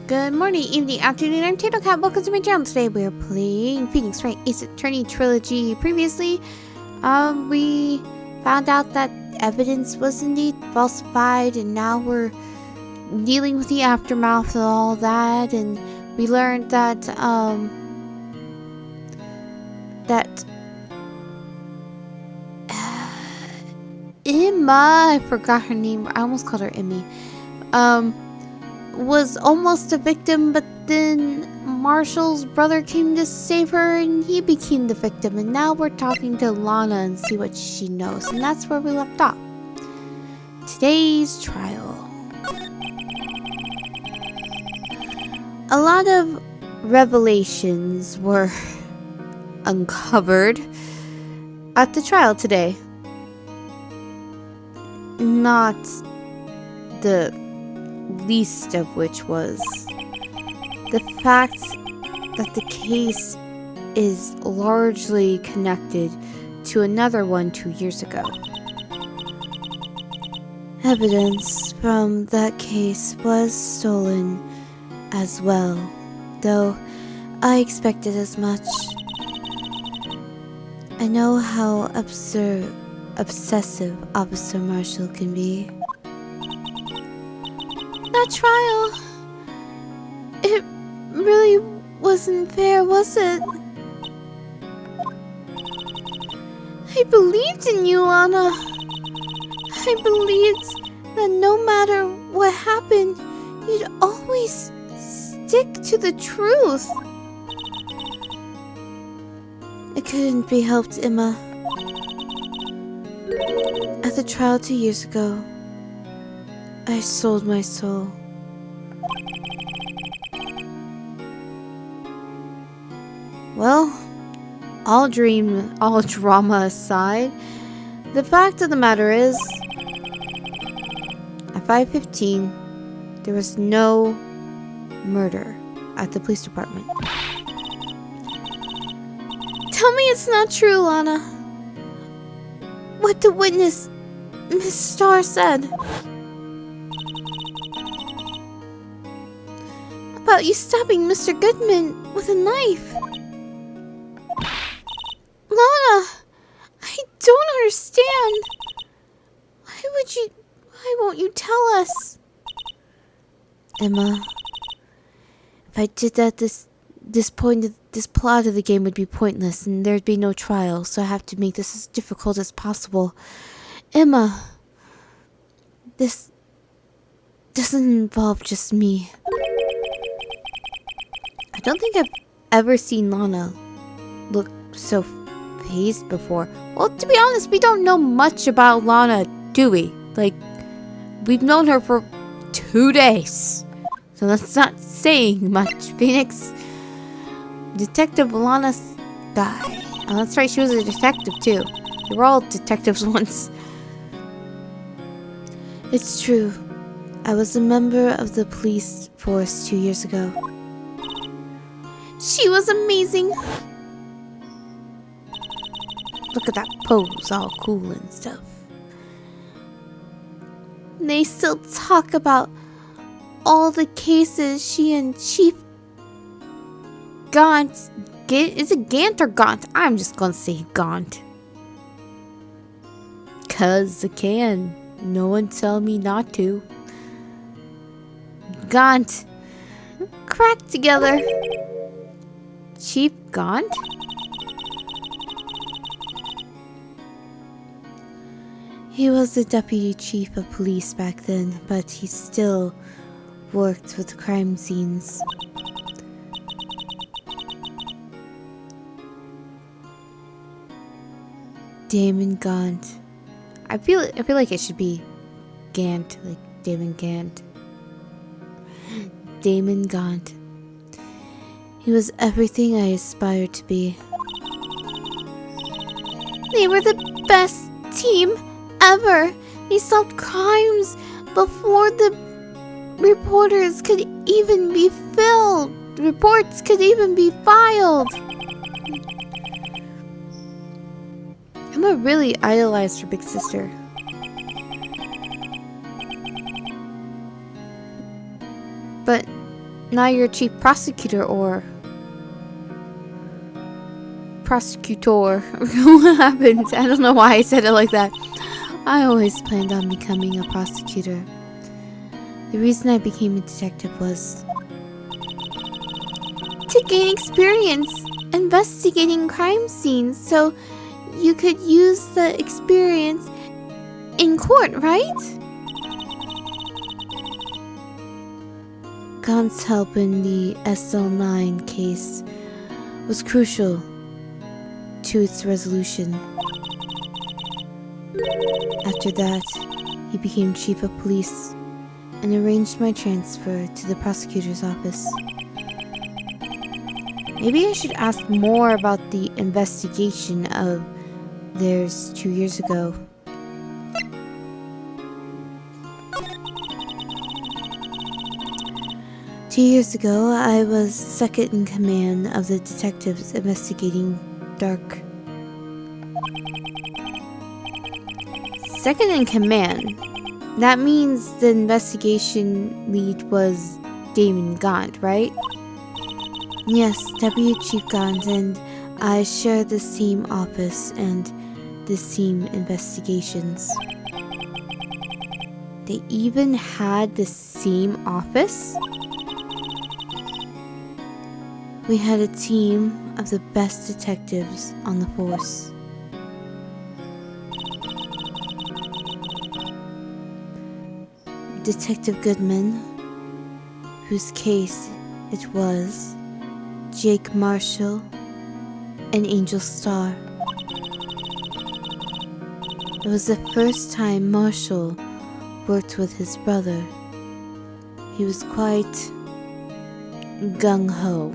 Good morning, evening, afternoon. I'm Tato Cat. Welcome to my channel. Today we're playing Phoenix Wright Ace Attorney Trilogy. Previously, we found out that evidence was indeed falsified, and now we're dealing with the aftermath of all that. And we learned that Emma, I forgot her name. I almost called her Emmy. Was almost a victim, but then Marshall's brother came to save her and he became the victim. And now we're talking to Lana and see what she knows. And that's where we left off. Today's trial. A lot of revelations were uncovered at the trial today. Not the least of which was the fact that the case is largely connected to another one 2 years ago. Evidence from that case was stolen as well, though I expected as much. I know how obsessive Officer Marshall can be. That trial, it really wasn't fair, was it? I believed in you, Lana. I believed that no matter what happened, you'd always stick to the truth. It couldn't be helped, Emma. At the trial 2 years ago, I sold my soul. Well, all drama aside, the fact of the matter is, at 5:15, there was no murder at the police department. Tell me it's not true, Lana. What the witness, Miss Starr, said about you stabbing Mr. Goodman with a knife. Lana, I don't understand. Why won't you tell us? Emma, if I did that, this plot of the game would be pointless and there'd be no trial, so I have to make this as difficult as possible. Emma, this doesn't involve just me. I don't think I've ever seen Lana look so phased before. Well, to be honest, we don't know much about Lana, do we? Like, we've known her for 2 days. So that's not saying much. Phoenix, Detective Lana Sky. Oh, that's right, she was a detective too. They were all detectives once. It's true. I was a member of the police force 2 years ago. She was amazing. Look at that pose, all cool and stuff. They still talk about all the cases she and Chief Gaunt... Is it Gant or Gaunt? I'm just gonna say Gaunt. 'Cause I can. No one tell me not to. Gaunt. Cracked together. Chief Gaunt? He was the deputy chief of police back then, but he still worked with crime scenes. Damon Gaunt. I feel like it should be Gant, like Damon Gant. Damon Gaunt. He was everything I aspired to be. They were the best team ever. They solved crimes before the reports could even be filed. Emma really idolized her big sister. But now you're chief prosecutor or prosecutor. What happened? I don't know why I said it like that. I always planned on becoming a prosecutor. The reason I became a detective was to gain experience investigating crime scenes, so you could use the experience in court, right? Gaunt's help in the SL9 case was crucial to its resolution. After that, he became chief of police and arranged my transfer to the prosecutor's office. Maybe I should ask more about the investigation of theirs 2 years ago. Two years ago, I was second in command of the detectives investigating Dark. Second in command? That means the investigation lead was Damon Gaunt, right? Yes, Deputy Chief Gaunt and I share the same office and the same investigations. They even had the same office? We had a team of the best detectives on the force. Detective Goodman, whose case it was, Jake Marshall, and Angel Starr. It was the first time Marshall worked with his brother. He was quite gung-ho.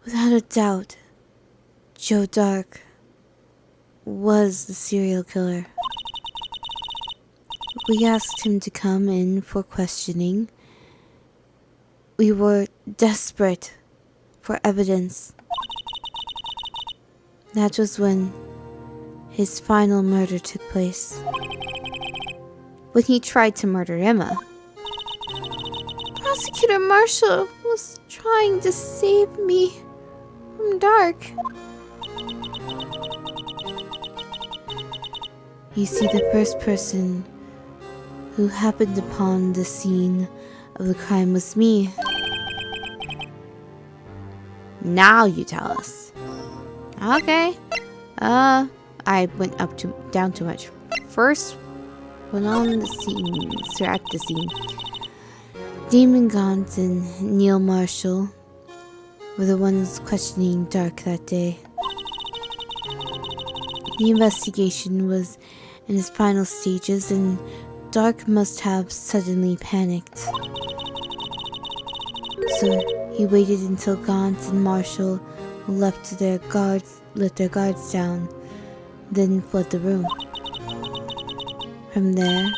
Without a doubt, Joe Dark was the serial killer. We asked him to come in for questioning. We were desperate for evidence. That was when his final murder took place. When he tried to murder Emma. Prosecutor Marshall was trying to save me from Dark. You see, the first person who happened upon the scene of the crime was me. Now you tell us. Okay. I went down too much. First, went on the scene, at the scene. Damon Gaunt and Neil Marshall were the ones questioning Dark that day. The investigation was in its final stages and Dark must have suddenly panicked. So he waited until Gaunt and Marshall let their guards down, then fled the room. From there,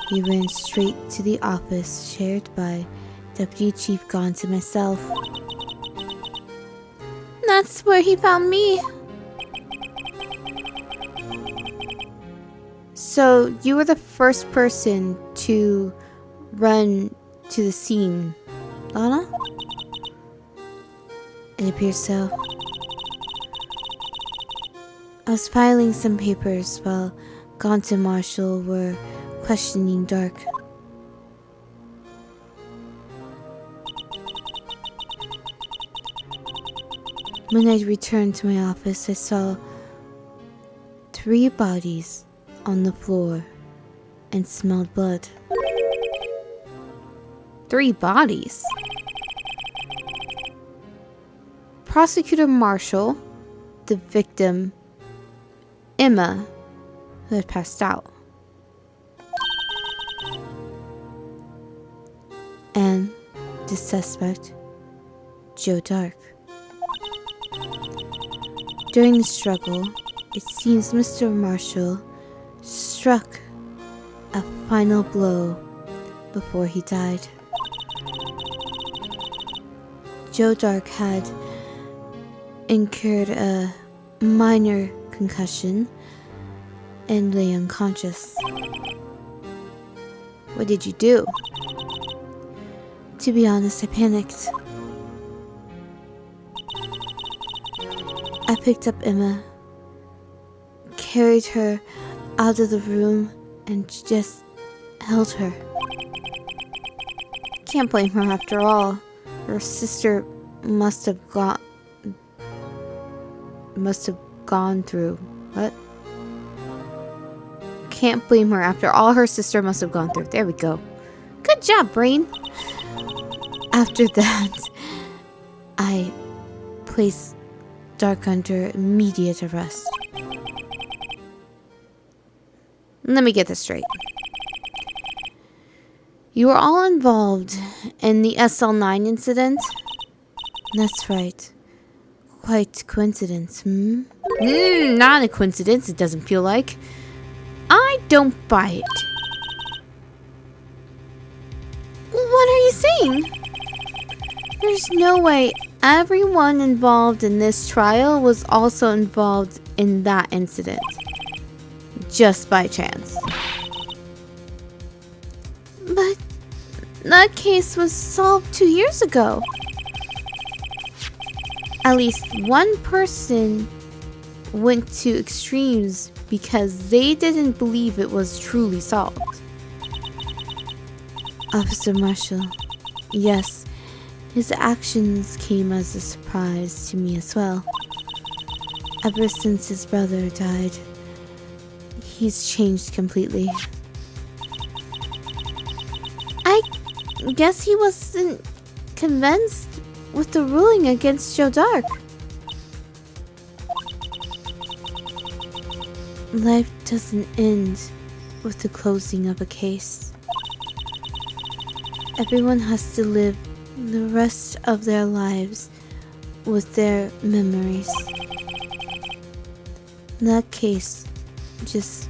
he ran straight to the office shared by Deputy Chief Gaunt and myself. That's where he found me. So, you were the first person to run to the scene, Lana? It appears so. I was filing some papers while Gaunt and Marshall were questioning Dark. When I returned to my office, I saw 3 bodies on the floor and smelled blood. 3 bodies? Prosecutor Marshall, the victim, Emma, who had passed out, and the suspect, Joe Dark. During the struggle, it seems Mr. Marshall struck a final blow before he died. Joe Dark had incurred a minor concussion and lay unconscious. What did you do? To be honest, I panicked. I picked up Emma, carried her out of the room, and just held her. Can't blame her after all. Her sister must have gone through. What? Can't blame her after all her sister must have gone through. There we go. Good job, brain. After that, I placed Dark under immediate arrest. Let me get this straight. You were all involved in the SL9 incident? That's right. Quite coincidence, not a coincidence, it doesn't feel like. I don't buy it. What are you saying? There's no way everyone involved in this trial was also involved in that incident. Just by chance. But that case was solved 2 years ago. At least one person went to extremes because they didn't believe it was truly solved. Officer Marshall, yes, his actions came as a surprise to me as well. Ever since his brother died, he's changed completely. I guess he wasn't convinced with the ruling against Joe Dark. Life doesn't end with the closing of a case. Everyone has to live the rest of their lives with their memories. That case just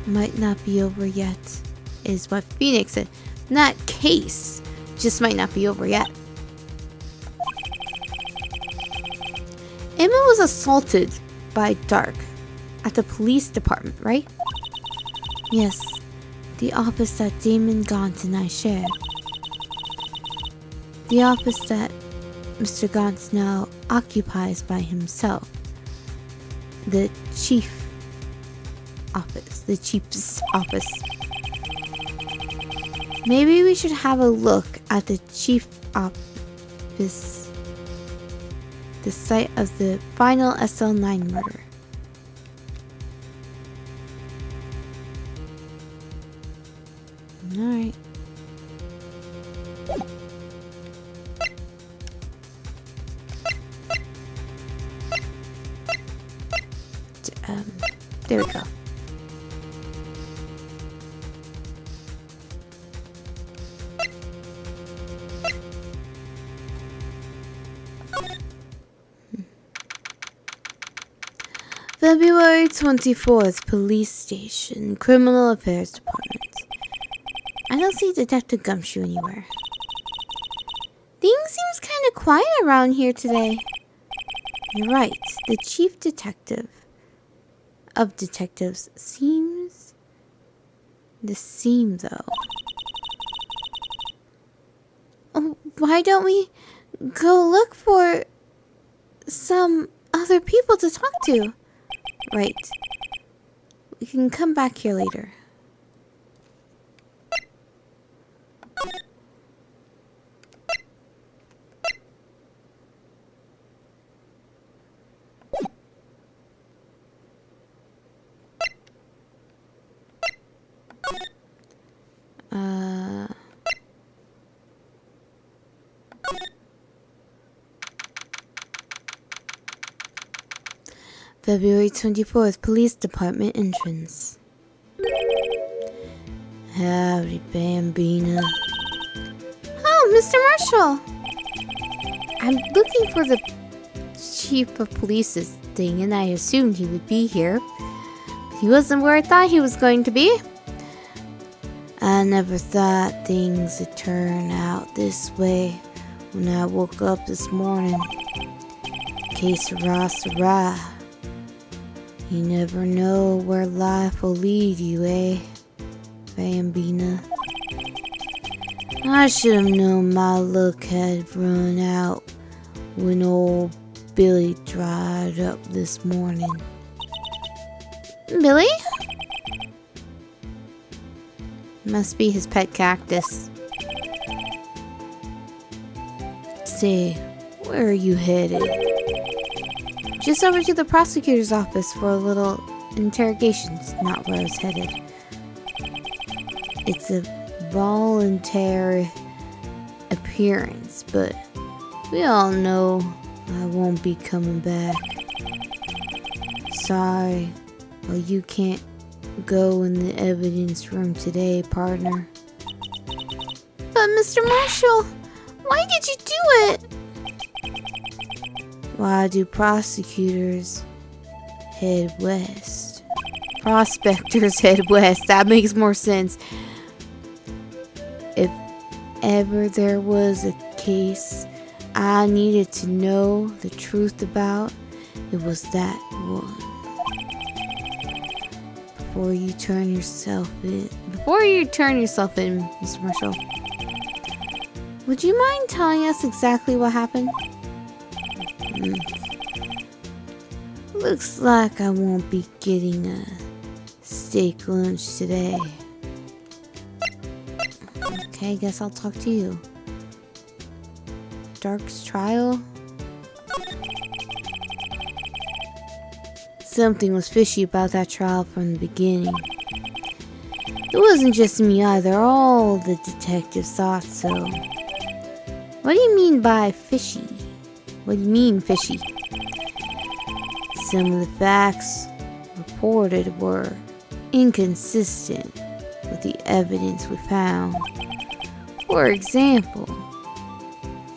might not be over yet, is what Phoenix said. That case just might not be over yet. Emma was assaulted by Dark at the police department, right? Yes, the office that Damon Gaunt and I share. The office that Mr. Gaunt now occupies by himself. The chief's office. Maybe we should have a look at the chief office, the site of the final SL9 murder. Alright. There we go. February 24th, Police Station, Criminal Affairs Department. I don't see Detective Gumshoe anywhere. Things seems kind of quiet around here today. You're right, the chief detective of detectives seems the same though. Oh, why don't we go look for some other people to talk to? Right. We can come back here later. February 24th, Police Department entrance. Howdy, Bambina. Oh, Mr. Marshall! I'm looking for the chief of police's thing, and I assumed he would be here. He wasn't where I thought he was going to be. I never thought things would turn out this way when I woke up this morning. Que sera, sera. You never know where life will lead you, eh, Bambina? I should have known my luck had run out when old Billy dried up this morning. Billy? Must be his pet cactus. Say, where are you headed? Just over to the prosecutor's office for a little interrogation. It's not where I was headed. It's a voluntary appearance, but we all know I won't be coming back. Sorry, well, you can't go in the evidence room today, partner. But Mr. Marshall, why did you do it? Why do prosecutors head west? Prospectors head west. That makes more sense. If ever there was a case I needed to know the truth about, it was that one. Before you turn yourself in, Mr. Marshall, would you mind telling us exactly what happened? Looks like I won't be getting a steak lunch today. Okay, guess I'll talk to you. Dark's trial? Something was fishy about that trial from the beginning. It wasn't just me either, all the detectives thought so. What do you mean by fishy? What do you mean fishy? Some of the facts reported were inconsistent with the evidence we found. For example,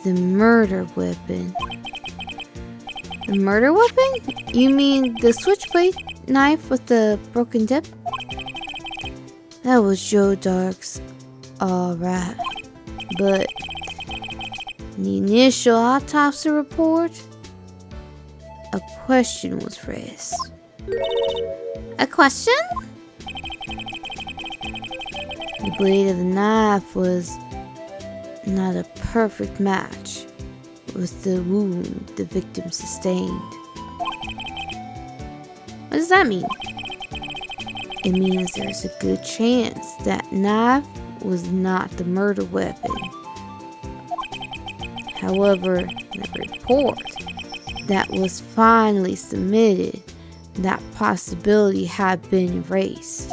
the murder weapon. The murder weapon? You mean the switchblade knife with the broken tip? That was Joe Dark's, alright. But the initial autopsy report, a question was raised. A question? The blade of the knife was not a perfect match with the wound the victim sustained. What does that mean? It means there's a good chance that knife was not the murder weapon. However, the report that was finally submitted, that possibility had been erased.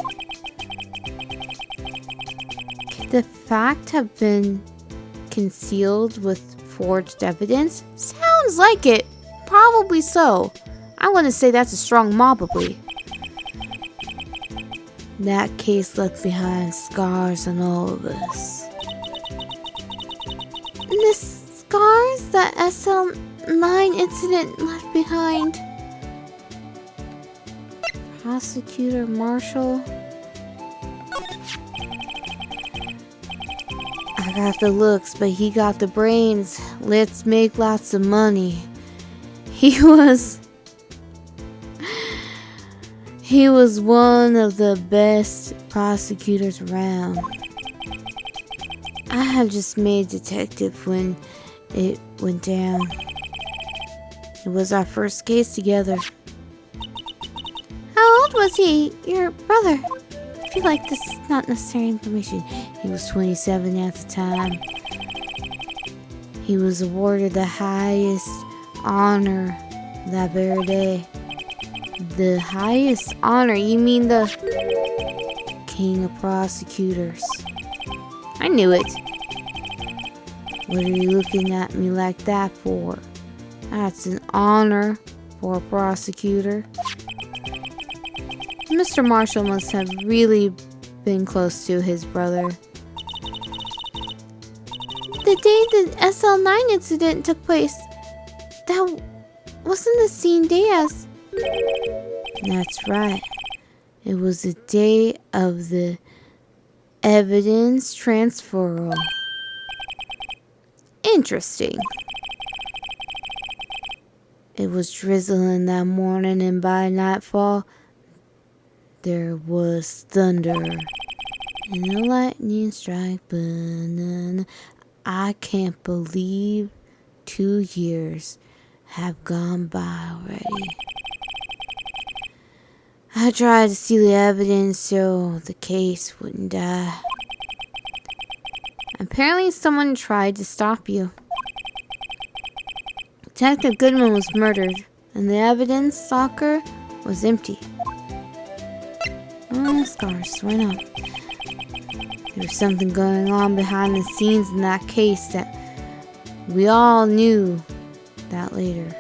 Could the fact have been concealed with forged evidence? Sounds like it. Probably so. I want to say that's a strong probably. That case left behind scars on all of us. The scars that SL9 incident left behind. Prosecutor Marshall. I got the looks, but he got the brains. Let's make lots of money. He was one of the best prosecutors around. I had just made detective when it went down. It was our first case together. How old was he, your brother? I feel like this is not necessary information. He was 27 at the time. He was awarded the highest honor that very day. The highest honor? You mean the King of Prosecutors? I knew it. What are you looking at me like that for? That's an honor for a prosecutor. Mr. Marshall must have really been close to his brother. The day the SL9 incident took place, that wasn't the same day as... That's right. It was the day of the evidence transferal. Interesting. It was drizzling that morning, and by nightfall, there was thunder and a lightning strike. Banana. I can't believe 2 years have gone by already. I tried to steal the evidence so the case wouldn't die. Apparently someone tried to stop you. Detective Goodman was murdered, and the evidence locker was empty. Oh, scars, why not? There was something going on behind the scenes in that case that we all knew that later.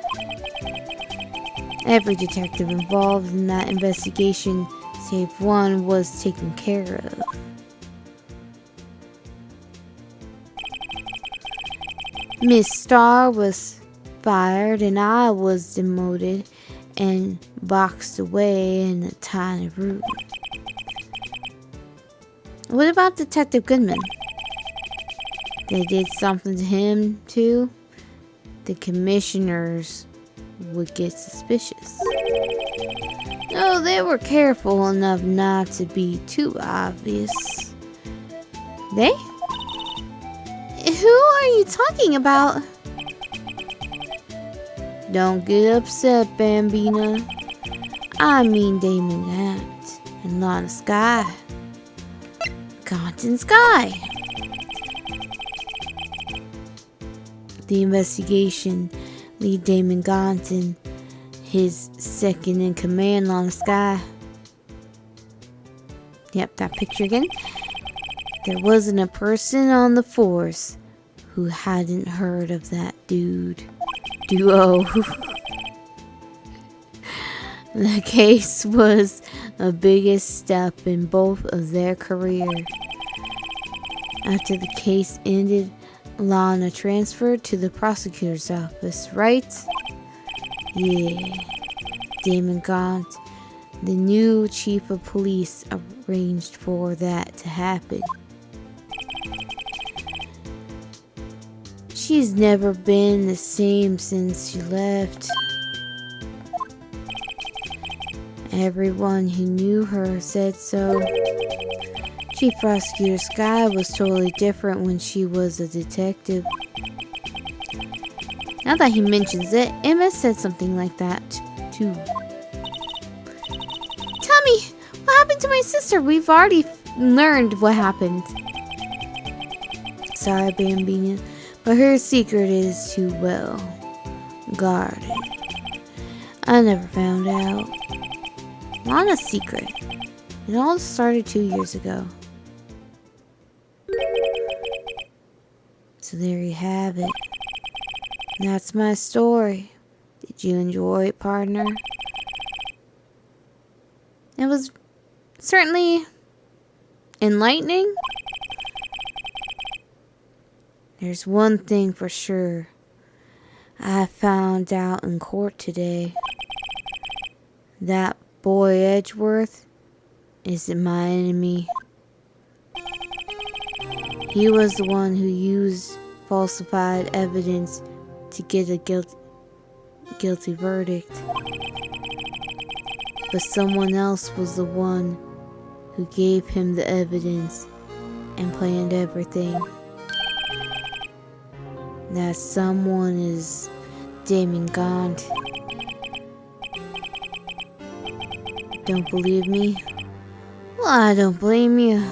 Every detective involved in that investigation, save one, was taken care of. Miss Starr was fired and I was demoted and boxed away in a tiny room. What about Detective Goodman? They did something to him too? The commissioners would get suspicious. No, they were careful enough not to be too obvious. They? Who are you talking about? Don't get upset, Bambina. I mean Damon Gant and Lana Sky. Gant and Sky. The investigation lead Damon Gant and his second in command, Lana Sky. Yep, that picture again. There wasn't a person on the force who hadn't heard of that duo. The case was the biggest step in both of their career. After the case ended, Lana transferred to the prosecutor's office, right? Yeah. Damon Gant, the new chief of police, arranged for that to happen. She's never been the same since she left. Everyone who knew her said so. Chief Prosecutor Sky was totally different when she was a detective. Now that he mentions it, Emma said something like that too. Tell me, what happened to my sister? We've already learned what happened. Sorry, Bambina, but her secret is too well guarded. I never found out. Lana's secret. It all started 2 years ago. So there you have it. That's my story. Did you enjoy it, partner? It was certainly enlightening. There's one thing for sure. I found out in court today. That boy Edgeworth isn't my enemy. He was the one who used falsified evidence to get a guilty verdict. But someone else was the one who gave him the evidence and planned everything. That someone is Damon Gant. Don't believe me? Well, I don't blame you.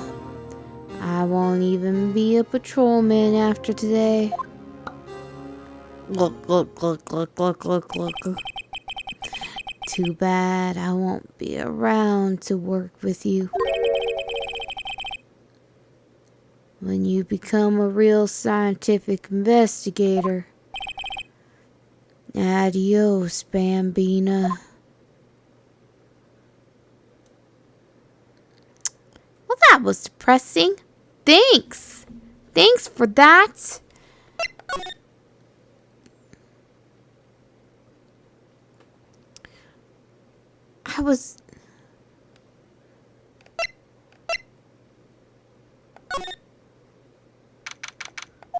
I won't even be a patrolman after today. Look. Too bad I won't be around to work with you. When you become a real scientific investigator. Adios, Bambina. Well, that was depressing. Thanks. Thanks for that.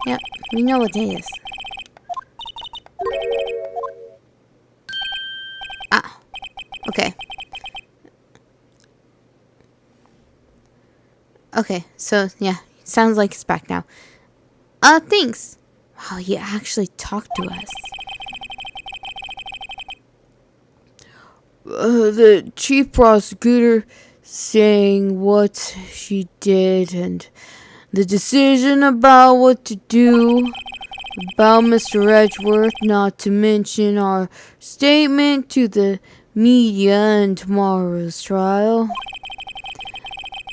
Yep, we know what day it is. Okay, so yeah, sounds like it's back now. Thanks. Wow, he actually talked to us. The chief prosecutor saying what she did and the decision about what to do about Mr. Edgeworth, not to mention our statement to the media in tomorrow's trial.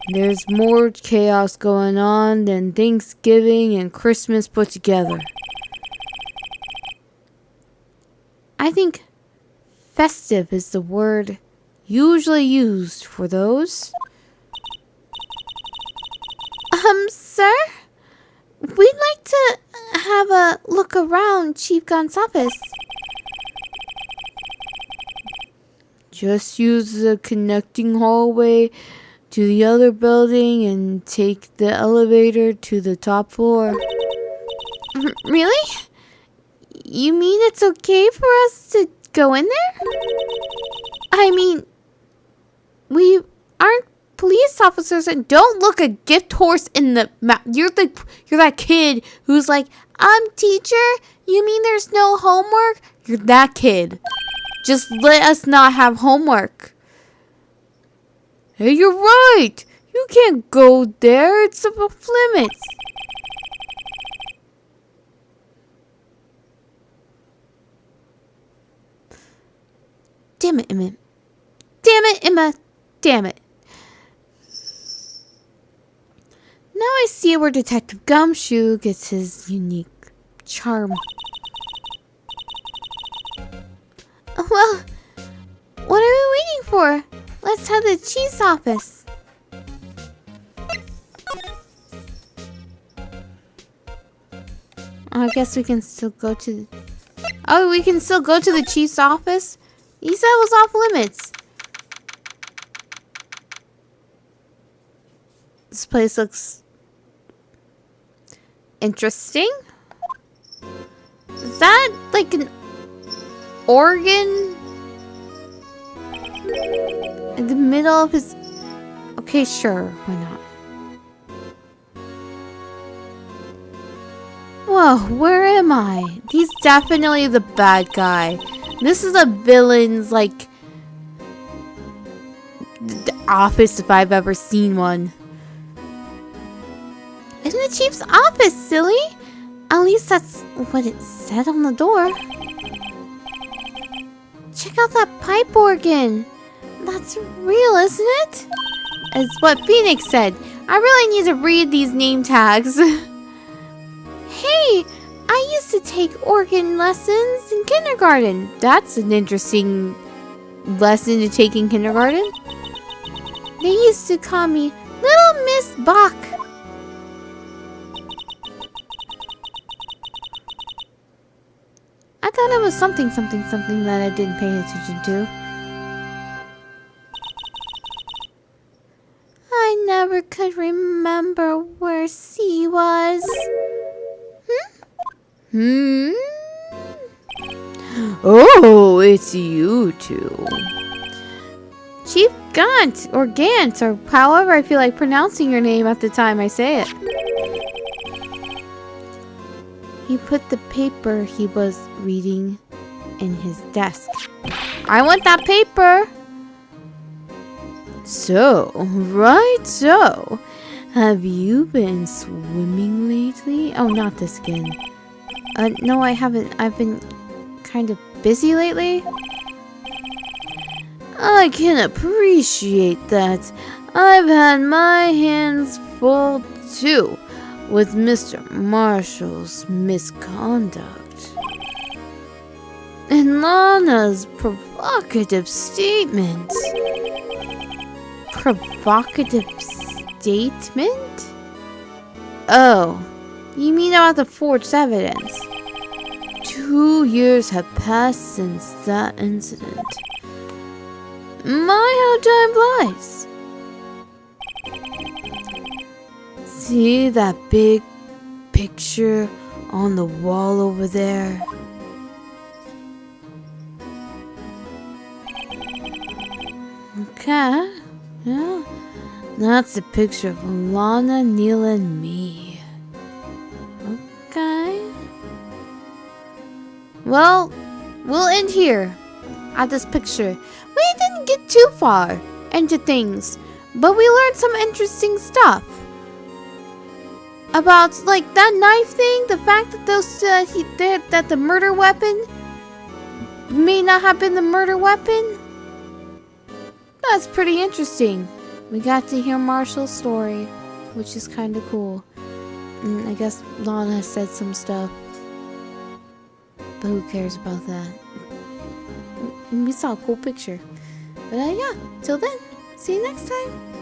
There's more chaos going on than Thanksgiving and Christmas put together. I think festive is the word usually used for those. Sir? We'd like to have a look around Chief Gun's office. Just use the connecting hallway to the other building and take the elevator to the top floor. Really? You mean it's okay for us to go in there? I mean, we aren't police officers and don't look a gift horse in the mouth. You're that kid who's like, teacher, you mean there's no homework? You're that kid. Just let us not have homework. Hey, you're right. You can't go there. It's off limits. Damn it, Emma. Damn it, Emma. Damn it. Now I see where Detective Gumshoe gets his unique charm. Well, what are we waiting for? Let's head to the chief's office. I guess we can still go to... Oh, we can still go to the chief's office? You said it was off limits. This place looks... interesting. Is that like an organ in the middle of his... Okay, sure, why not? Whoa, where am I? He's definitely the bad guy. This is a villain's, like, office if I've ever seen one. In the chief's office, silly! At least that's what it said on the door. Check out that pipe organ. That's real, isn't it? It's what Phoenix said. I really need to read these name tags. Hey, I used to take organ lessons in kindergarten. That's an interesting lesson to take in kindergarten. They used to call me Little Miss Bach. I thought it was something that I didn't pay attention to. I never could remember where C was. Oh, it's you two. Chief Gant, or Gant, or however I feel like pronouncing your name at the time I say it. He put the paper he was reading in his desk. I want that paper! So, have you been swimming lately? Oh, not this again. No, I haven't. I've been kind of busy lately. I can appreciate that. I've had my hands full too with Mr. Marshall's misconduct. And Lana's provocative statement. Provocative statement? Oh, you mean about the forged evidence? 2 years have passed since that incident. My, how time flies. See that big picture on the wall over there? Okay, yeah. That's a picture of Lana, Neil, and me. Okay. Well, we'll end here at this picture. We didn't get too far into things, but we learned some interesting stuff. About, like, that knife thing, the fact that that the murder weapon may not have been the murder weapon. That's pretty interesting. We got to hear Marshall's story, which is kind of cool. And I guess Lana said some stuff, but who cares about that? We saw a cool picture. But yeah, till then, see you next time.